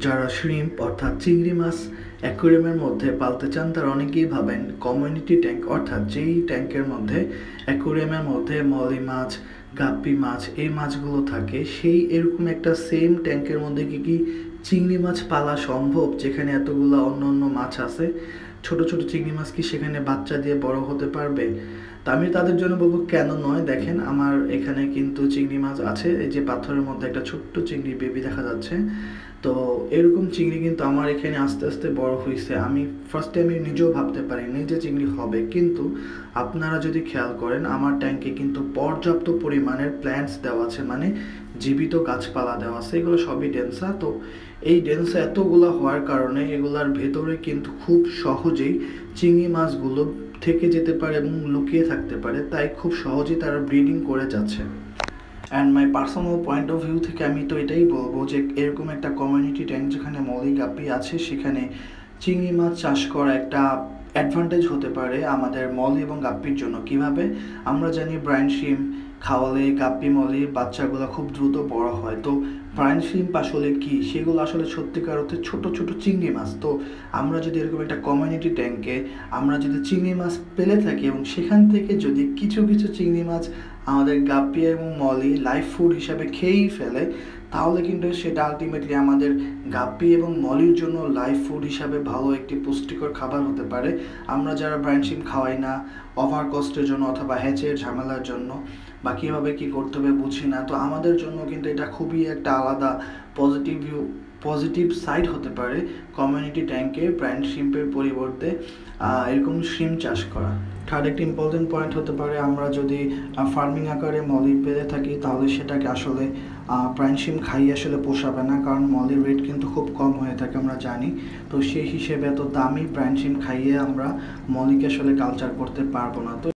যারা শ্রিম্প অর্থাৎ চিংড়ি মাছ অ্যাকুয়ারিয়ামের মধ্যে পালতে চান তারা অনেকেই ভাবেন কমিউনিটি ট্যাঙ্ক অর্থাৎ যেই ট্যাঙ্কের মধ্যে অ্যাকুয়ারিয়ামের মধ্যে মলি মাছ, গাপ্পি মাছ এই মাছগুলো থাকে সেই এরকম একটা সেম ট্যাঙ্কের মধ্যে কি চিংড়ি মাছ পালা সম্ভব যেখানে এতগুলো অন্য অন্য মাছ আছে? ছোট ছোট চিংড়ি মাছ কি সেখানে বাচ্চা দিয়ে বড় হতে পারবে? তা আমি তাদের জন্য বলবো কেন নয়। দেখেন আমার এখানে কিন্তু চিংড়ি মাছ আছে, এই যে পাথরের মধ্যে একটা ছোট্ট চিংড়ি বেবি দেখা যাচ্ছে। তো এরকম চিংড়ি কিন্তু আমার এখানে আস্তে আস্তে বড় হয়েছে। আমি ফার্স্টে আমি নিজেও ভাবতে পারিনি যে চিংড়ি হবে, কিন্তু আপনারা যদি খেয়াল করেন আমার ট্যাঙ্কে কিন্তু পর্যাপ্ত পরিমাণের প্ল্যান্টস দেওয়া আছে, মানে জীবিত গাছপালা দেওয়া আছে, এগুলো সবই ডেন্সা। তো এই ডেন্সা এতগুলো হওয়ার কারণে এগুলার ভেতরে কিন্তু খুব সহজেই চিংড়ি মাছগুলো থেকে যেতে পারে এবং লুকিয়ে থাকতে পারে, তাই খুব সহজেই তারা ব্রিডিং করে যাচ্ছে। And my personal point of view থেকে আমি তো এটাই বলবো যে এরকম একটা কমিউনিটি ট্যাঙ্ক যেখানে মলি গাপ্পি আছে সেখানে চিংড়ি মাছ চাষ করা একটা অ্যাডভান্টেজ হতে পারে আমাদের মলি এবং গাপ্পির জন্য। কিভাবে? আমরা জানি ব্রাইন শিম খাওয়ালে গাপ্পি মলির বাচ্চাগুলো খুব দ্রুত বড় হয়। তো ব্রাইন শিম্প আসলে কি? সেগুলো আসলে সত্যিকার অর্থে ছোট ছোট চিংড়ি মাছ। তো আমরা যদি এরকম একটা কমিউনিটি ট্যাঙ্কে আমরা যদি চিংড়ি মাছ পেলে থাকি এবং সেখান থেকে যদি কিছু কিছু চিংড়ি মাছ আমাদের গাপ্পি এবং মলি লাইফ ফুড হিসাবে খেয়েই ফেলে, তাহলে কিন্তু সেটা আলটিমেটলি আমাদের গাপ্পি এবং মলির জন্য লাইফ ফুড হিসাবে ভালো একটি পুষ্টিকর খাবার হতে পারে। আমরা যারা ব্রাইন শিম খাওয়াই না ওভার কস্টের জন্য অথবা হ্যাচের ঝামেলার জন্য বা কীভাবে কী করতে হবে বুঝি না, তো আমাদের জন্য কিন্তু এটা খুবই একটা আলাদা পজিটিভ সাইড হতে পারে কমিউনিটি ট্যাঙ্কে ব্রাইন শিম্পের পরিবর্তে এরকম শিম চাষ করা। থার্ড একটি ইম্পর্টেন্ট পয়েন্ট হতে পারে, আমরা যদি ফার্মিং আকারে মলি পেয়ে থাকি তাহলে সেটাকে আসলে ব্রাইন শিম খাইয়ে আসলে পোষাবে না, কারণ মলির রেট কিন্তু খুব কম হয়ে থাকে আমরা জানি। তো সেই হিসেবে এত দামি ব্রাইন শিম খাইয়ে আমরা মলিকে আসলে কালচার করতে পারবো না। তো